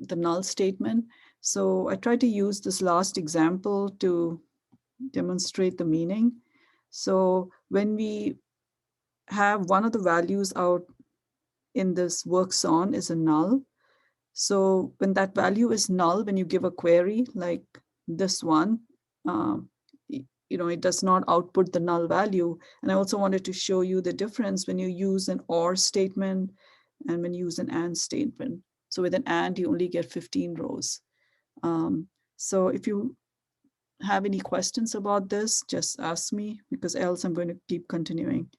the null statement. So I tried to use this last example to demonstrate the meaning. So when we have one of the values out in this works on is a null. So when that value is null, when you give a query like this one, it does not output the null value. And I also wanted to show you the difference when you use an OR statement and when you use an AND statement. So with an AND, you only get 15 rows. So if you have any questions about this, just ask me, because else I'm going to keep continuing.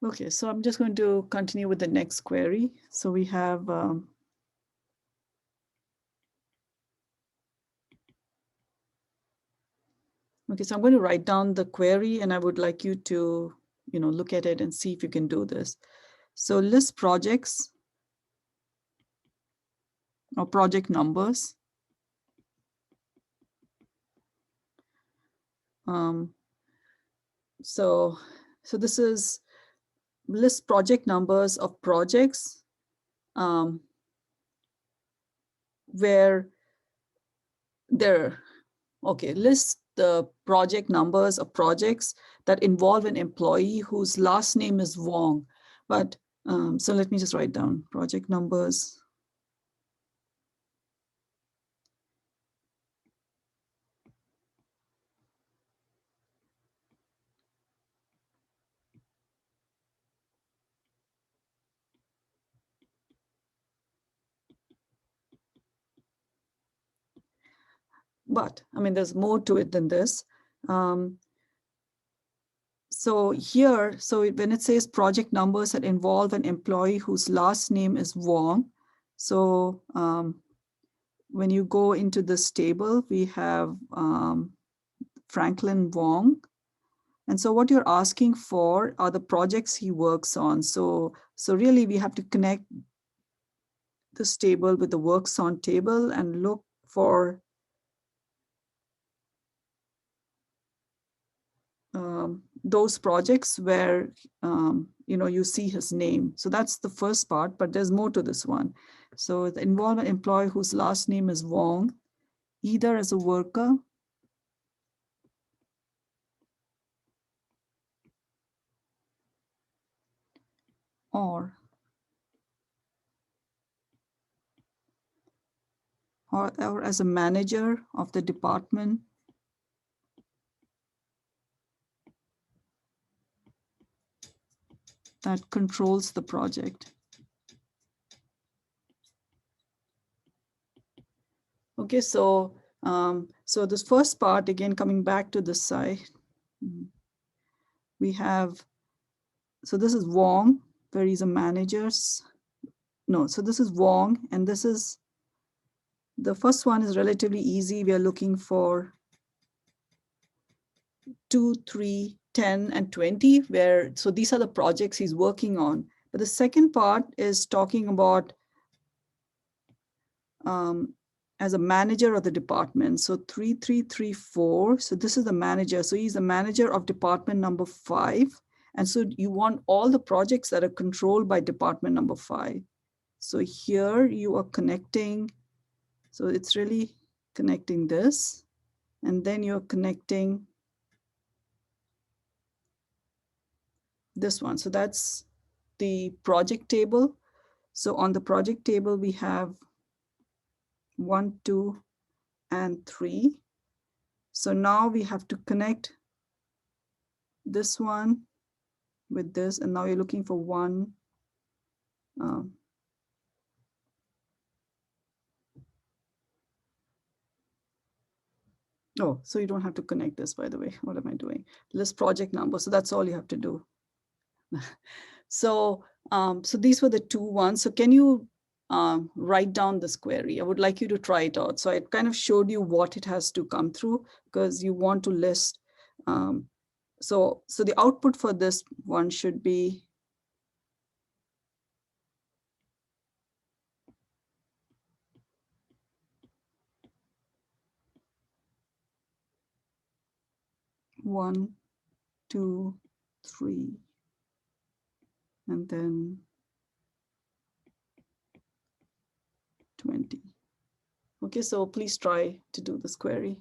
Okay, so I'm just going to continue with the next query. So we have okay, so I'm going to write down the query, and I would like you to, look at it and see if you can do this. So list projects or project numbers. So this is list project numbers of projects where list the project numbers of projects that involve an employee whose last name is Wong. But so let me just write down project numbers. But I mean, there's more to it than this. So here, so when it says project numbers that involve an employee whose last name is Wong, so when you go into this table, we have Franklin Wong. And so what you're asking for are the projects he works on. So really we have to connect this table with the works on table and look for those projects where you see his name. So that's the first part, but there's more to this one. So the involve an employee whose last name is Wong, either as a worker or as a manager of the department that controls the project. Okay, so so this first part, again, coming back to this side, we have, so this is Wong, where he's a manager. No, so this is Wong, and this is, the first one is relatively easy. We are looking for 2, 3, 10, and 20, where, so these are the projects he's working on. But the second part is talking about as a manager of the department. So 3334, so this is the manager. So he's the manager of department number 5. And so you want all the projects that are controlled by department number 5. So here you are connecting, so it's really connecting this, and then you're connecting this one. So that's the project table. So on the project table, we have 1, 2, and 3. So now we have to connect this one with this, and now you're looking for one. Oh, so you don't have to connect this, by the way. What am I doing? List project number. So that's all you have to do. So these were the 2 ones. So can you write down this query? I would like you to try it out. So I kind of showed you what it has to come through, because you want to list. So the output for this one should be one, 2, 3, and then 20. Okay, so please try to do this query.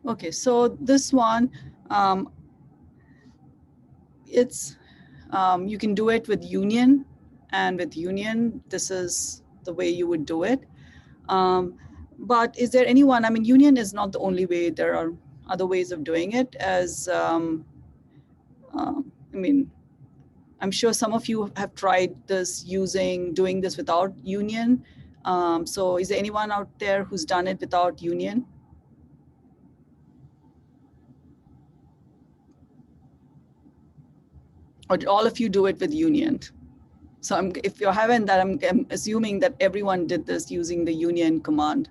Okay, so this one, you can do it with union, and with union, this is the way you would do it. But is there anyone, I mean, union is not the only way. There are other ways of doing it, as, I mean, I'm sure some of you have tried this doing this without union. So is there anyone out there who's done it without union? Or did all of you do it with union? So if you haven't, that I'm assuming that everyone did this using the union command.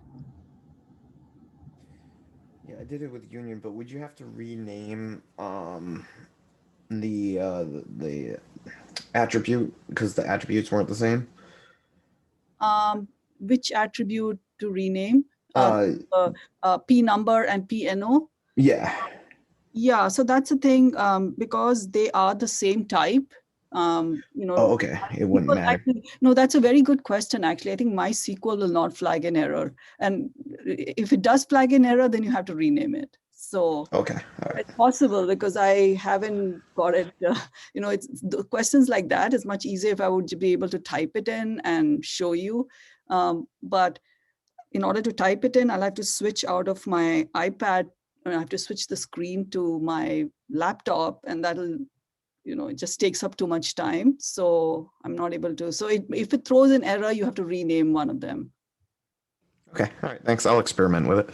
Yeah, I did it with union, but would you have to rename the attribute because the attributes weren't the same? Which attribute to rename? Uh, P number and PNO? yeah. Yeah, so that's the thing, because they are the same type. Oh, okay. It wouldn't People matter. actually, no, that's a very good question, actually. I think MySQL will not flag an error. And if it does flag an error, then you have to rename it. So Okay. All right. it's possible, because I haven't got it. It's the questions like that. It's much easier if I would be able to type it in and show you. But in order to type it in, I'll have to switch out of my iPad. I have to switch the screen to my laptop, and that'll, it just takes up too much time. So I'm not able to. So if it throws an error, you have to rename one of them. Okay. All right. Thanks. I'll experiment with it.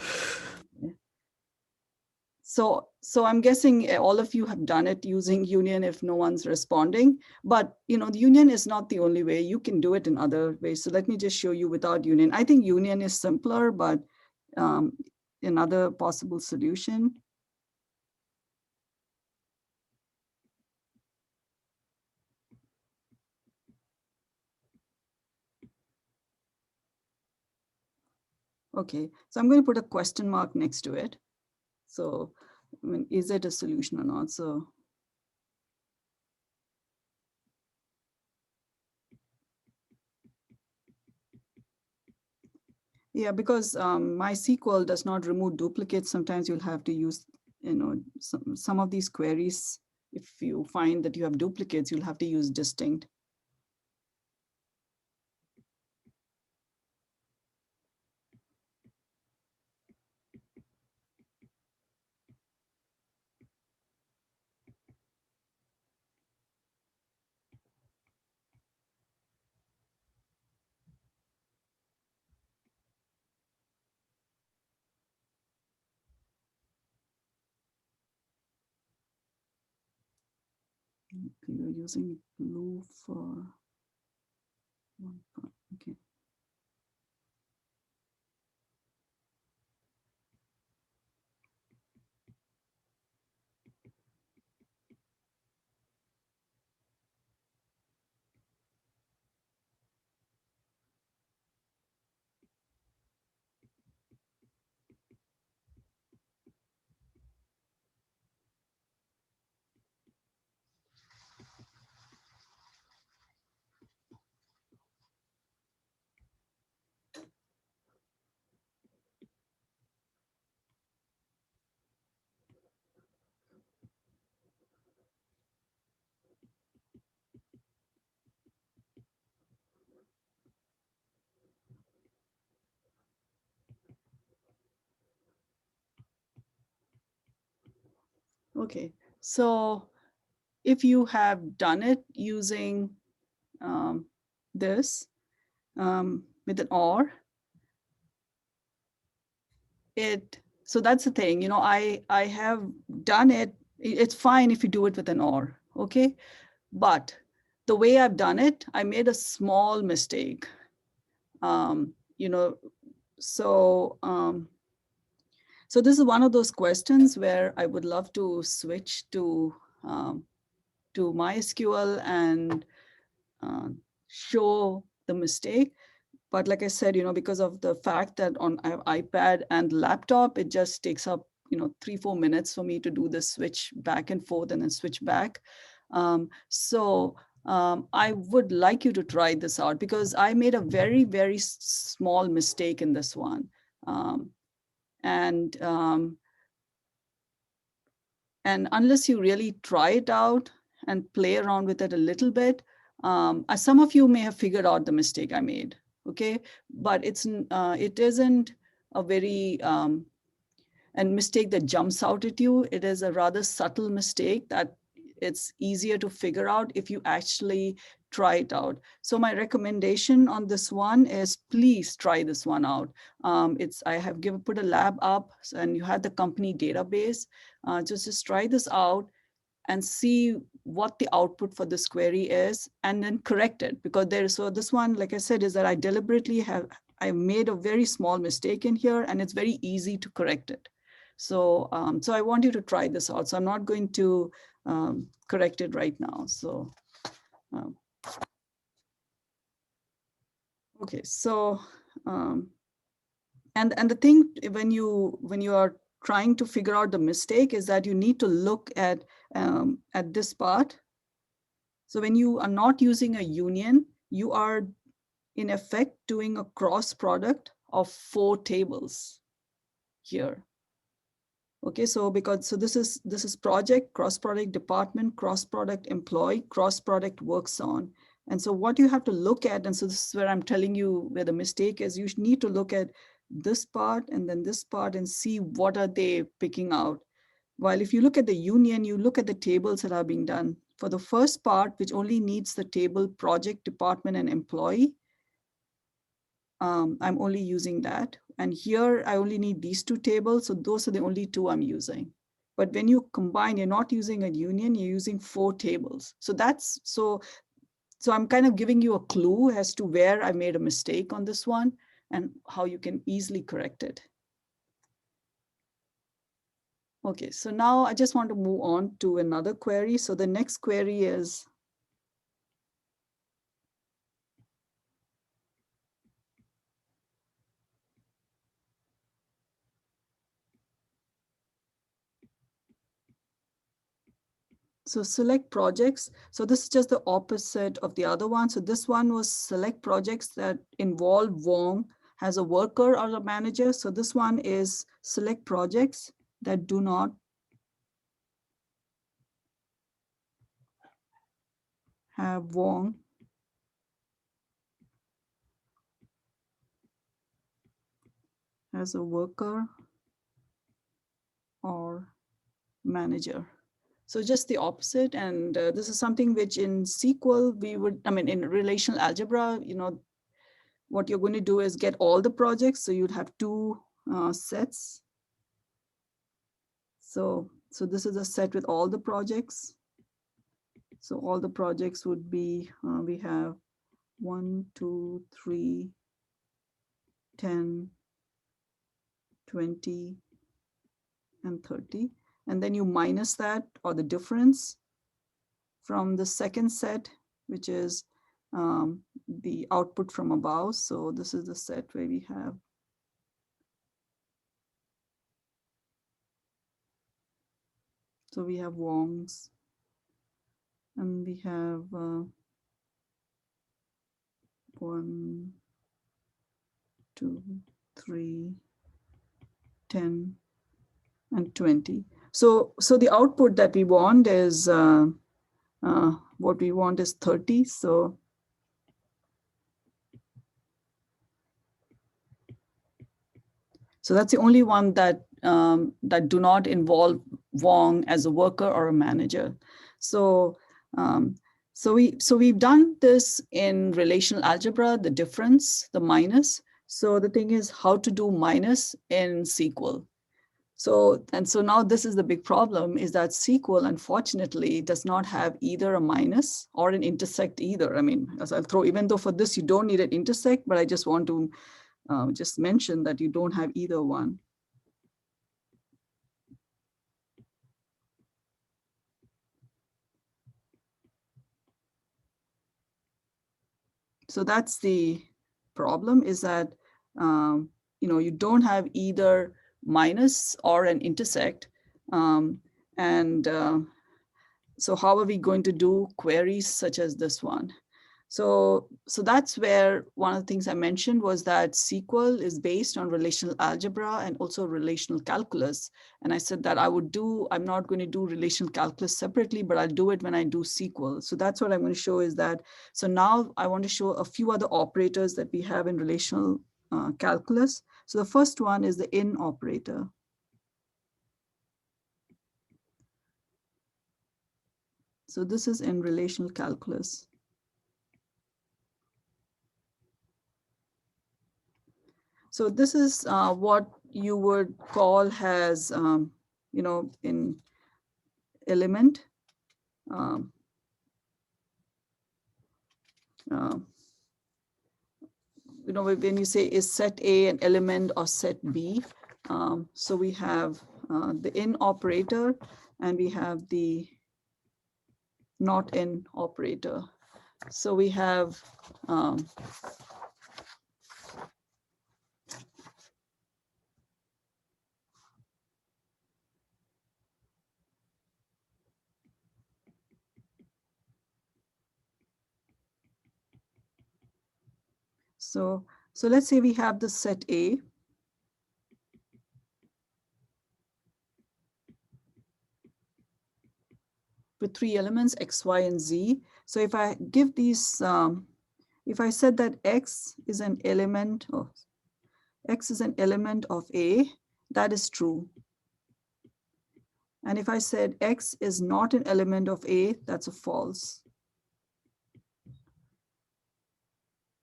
So I'm guessing all of you have done it using union if no one's responding. But the union is not the only way. You can do it in other ways. So let me just show you without union. I think union is simpler, but another possible solution. Okay, so I'm going to put a question mark next to it. So, I mean, is it a solution or not? So, yeah, because MySQL does not remove duplicates. Sometimes you'll have to use, some of these queries. If you find that you have duplicates, you'll have to use distinct. You're using blue for one part. Okay. Okay. So if you have done it using this with an OR, so that's the thing, I have done it. It's fine if you do it with an OR, okay? But the way I've done it, I made a small mistake. Um, you know, so so this is one of those questions where I would love to switch to MySQL and show the mistake. But like I said, because of the fact that I have iPad and laptop, it just takes up 3-4 minutes for me to do the switch back and forth and then switch back. So I would like you to try this out because I made a very, very small mistake in this one. Um, and and unless you really try it out and play around with it a little bit, some of you may have figured out the mistake I made, okay? But it isn't a very and mistake that jumps out at you. It is a rather subtle mistake that it's easier to figure out if you actually try it out. So my recommendation on this one is please try this one out. I have put a lab up and you had the company database. Just try this out and see what the output for this query is and then correct it, because so this one, like I said, is that I made a very small mistake in here and it's very easy to correct it. So so I want you to try this out. So I'm not going to correct it right now. So um, okay, so and the thing when you are trying to figure out the mistake is that you need to look at this part. So when you are not using a union, you are in effect doing a cross product of 4 tables here. Okay, so this is project, cross product department, cross product employee, cross product works on. And so what you have to look at, and so this is where I'm telling you where the mistake is, you need to look at this part and then this part and see what are they picking out. While if you look at the union, you look at the tables that are being done. For the first part, which only needs the table project, department, and employee, I'm only using that. And here I only need these 2 tables. So those are the only 2 I'm using. But when you combine, you're not using a union, you're using 4 tables. So I'm kind of giving you a clue as to where I made a mistake on this one and how you can easily correct it. Okay, so now I just want to move on to another query. So the next query is, so select projects. So this is just the opposite of the other one. So this one was select projects that involve Wong as a worker or a manager. So this one is select projects that do not have Wong as a worker or manager. So just the opposite. And this is something which in SQL, in relational algebra, what you're going to do is get all the projects. So you'd have 2 sets. So this is a set with all the projects. So all the projects would be, we have 1, 2, 3, 10, 20, and 30. And then you minus that, or the difference, from the second set, which is the output from above. So this is the set where we have Wong's, and we have 1, 2, 3, 10, and 20. So the output that we want is what we want is 30. So that's the only one that that do not involve Wong as a worker or a manager. So we've done this in relational algebra, the difference, the minus. So the thing is how to do minus in SQL. So now this is the big problem, is that SQL unfortunately does not have either a minus or an intersect either. I mean, as I'll throw, even though for this you don't need an intersect, but I just want to just mention that you don't have either one. So that's the problem, is that you don't have either minus or an intersect. So how are we going to do queries such as this one? So that's where one of the things I mentioned was that SQL is based on relational algebra and also relational calculus. And I said that I'm not going to do relational calculus separately, but I'll do it when I do SQL. So that's what I'm going to show is that. So now I want to show a few other operators that we have in relational calculus. So the first one is the in operator. So this is in relational calculus. So this is what you would call as, in element. When you say is set A an element of set B, so we have the in operator and we have the not in operator. So we have so let's say we have the set A. With 3 elements, X, Y, and Z. So if I give these, if I said that X is an element of A, that is true. And if I said X is not an element of A, that's a false.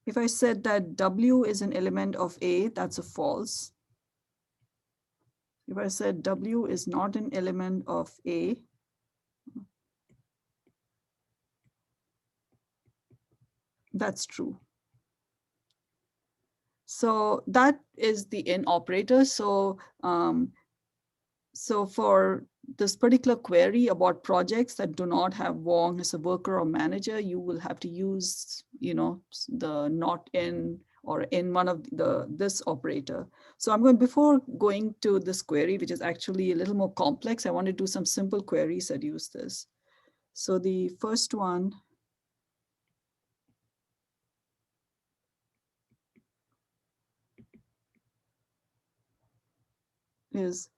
If I said that W is an element of A, that's a false. if I said W is not an element of A, that's true. So that is the in operator. So for this particular query about projects that do not have Wong as a worker or manager, you will have to use, the not in or in one of this operator. So I'm going, before going to this query, which is actually a little more complex, I want to do some simple queries that use this. So the first one is,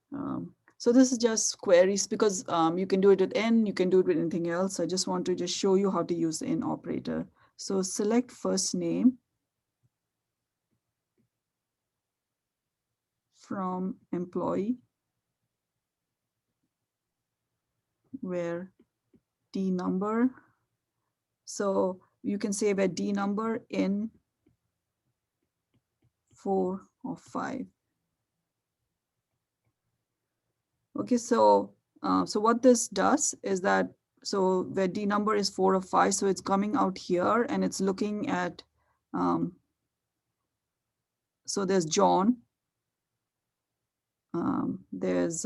so this is just queries because you can do it with n, you can do it with anything else. I just want to just show you how to use the in operator. So select first name from employee, where D number. So you can say where D number in 4 or 5. Okay, so what this does is that, so where D number is 4 or 5, so it's coming out here and it's looking at, so there's John, there's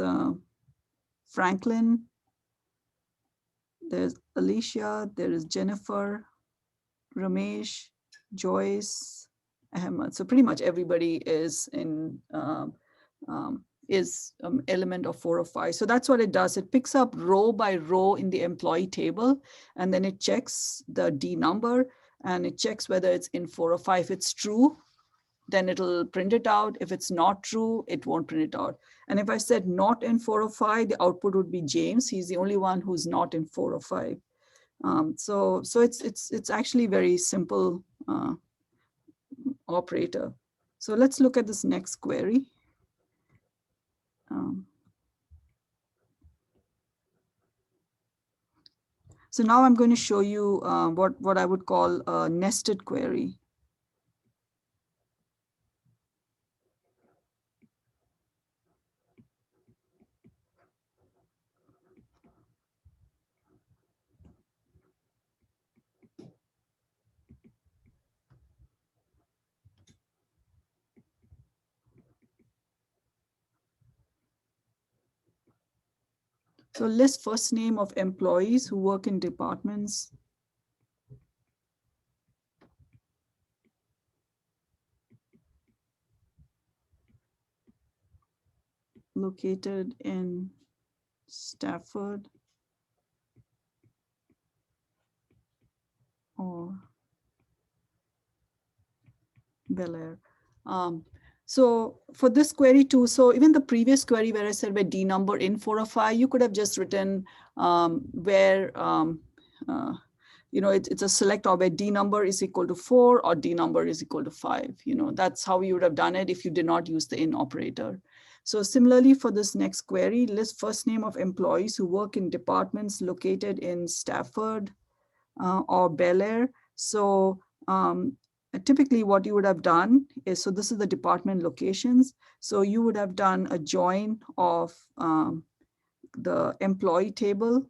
Franklin, there's Alicia, there is Jennifer, Ramesh, Joyce, Ahmed. So pretty much everybody is in element of 4 or 5. So that's what it does. It picks up row by row in the employee table, and then it checks the D number, and it checks whether it's in 4 or 5. If it's true, then it'll print it out. If it's not true, it won't print it out. And if I said not in 4 or 5, the output would be James. He's the only one who's not in 4 or 5. So it's actually very simple operator. So let's look at this next query. So now I'm going to show you what I would call a nested query. So list first name of employees who work in departments located in Stafford or Bel Air. So for this query too, so even the previous query where I said where D number in 4 or 5, you could have just written where, it's a select or where D number is equal to 4 or D number is equal to 5. That's how you would have done it if you did not use the in operator. So similarly for this next query, list first name of employees who work in departments located in Stafford or Bel Air. So typically what you would have done is, so this is the department locations. So you would have done a join of the employee table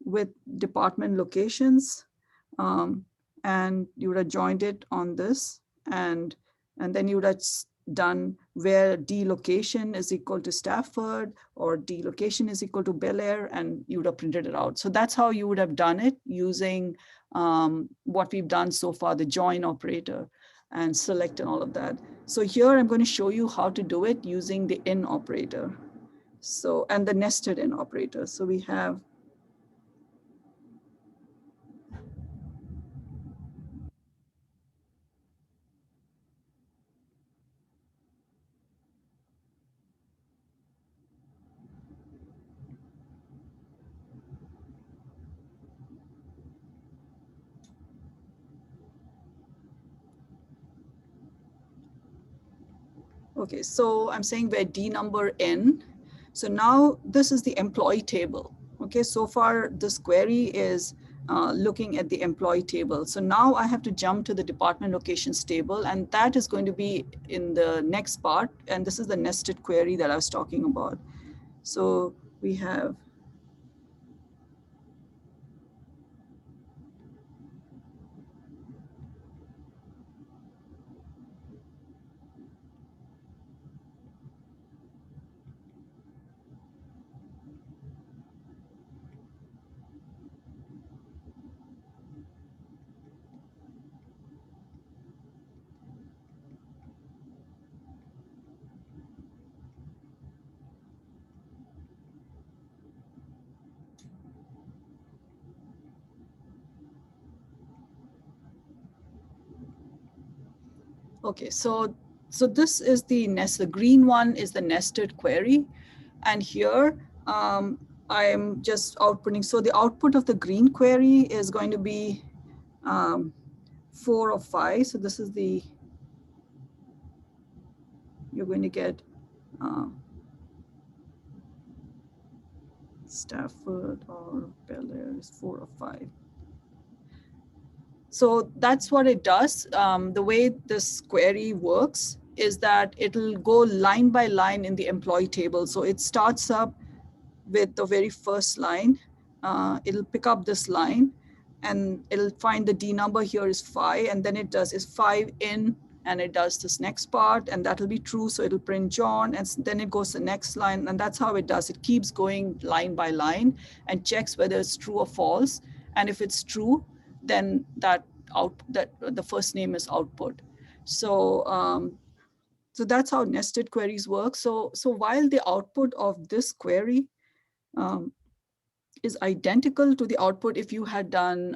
with department locations. And you would have joined it on this. And then you would have done where D location is equal to Stafford or D location is equal to Bel Air, and you would have printed it out. So that's how you would have done it using what we've done so far, the join operator and select and all of that. So here I'm going to show you how to do it using the in operator. So, and the nested in operator. So we have, okay, so I'm saying where D number in. So now this is the employee table. Okay, so far this query is looking at the employee table. So now I have to jump to the department locations table, and that is going to be in the next part. And this is the nested query that I was talking about. So we have, okay, so this is the green one is the nested query. And here I am just outputting. So the output of the green query is going to be 4 or 5. So this is you're going to get uh, Stafford or Bel Air is 4 or 5. So that's what it does. The way this query works is that it'll go line by line in the employee table. So it starts up with the very first line. It'll pick up this line and it'll find the D number here is 5, and then it does is 5 in, and it does this next part, and that'll be true. So it'll print John, and then it goes to the next line, and that's how it does. It keeps going line by line and checks whether it's true or false. And if it's true, then that the first name is output. So so that's how nested queries work. So while the output of this query um, is identical to the output if you had done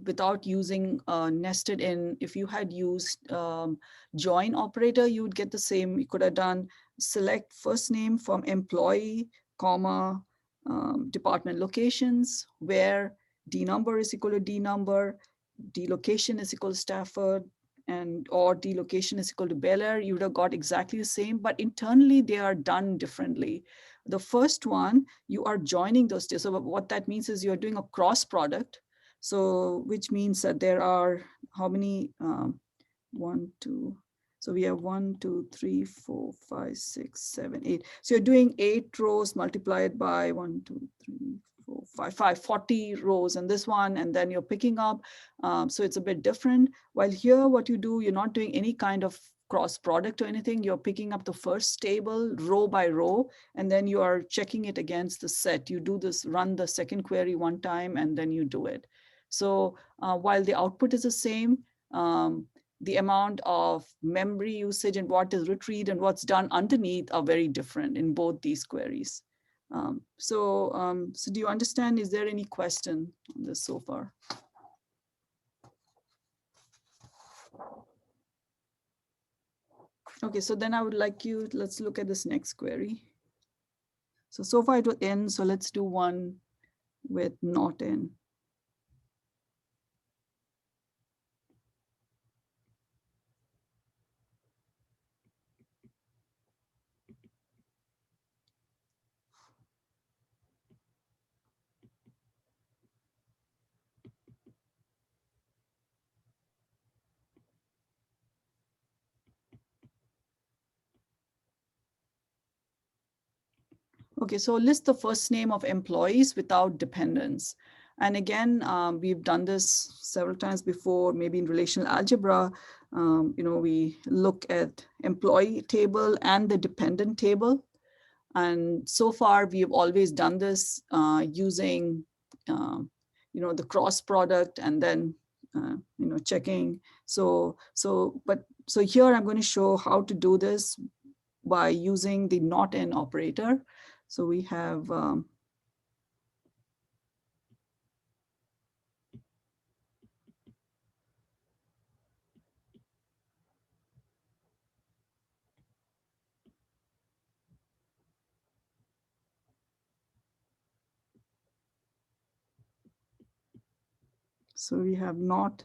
without using nested in. If you had used join operator, you would get the same. You could have done select first name from employee, comma, department locations, where D number is equal to D number, D location is equal to Stafford, and or D location is equal to Bel Air. You would have got exactly the same, but internally they are done differently. The first one, you are joining those two. So what that means is you're doing a cross product. So which means that there are how many? 1, 2. So we have 1, 2, 3, 4, 5, 6, 7, 8. So you're doing 8 rows multiplied by 1, 2, 3, 4, 5, 40 rows in this one, and then you're picking up. So it's a bit different. While here, what you do, you're not doing any kind of cross product or anything. You're picking up the first table row by row, and then you are checking it against the set. You do this, run the second query one time, and then you do it. So while the output is the same, the amount of memory usage and what is retrieved and what's done underneath are very different in both these queries. So do you understand? Is there any question on this so far? Okay, so then I would like you, let's look at this next query. So far it was in, so let's do one with not in. Okay, so list the first name of employees without dependents. And again, we've done this several times before, maybe in relational algebra. We look at employee table and the dependent table. And so far, we've always done this using, the cross product and then, checking. So here I'm going to show how to do this by using the not in operator. So we have not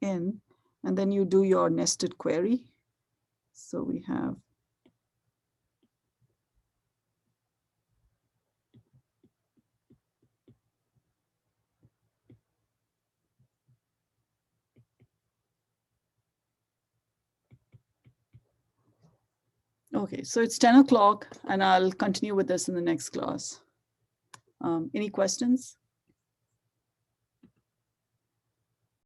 in, and then you do your nested query. So we have Okay, so it's 10 o'clock and I'll continue with this in the next class. Any questions?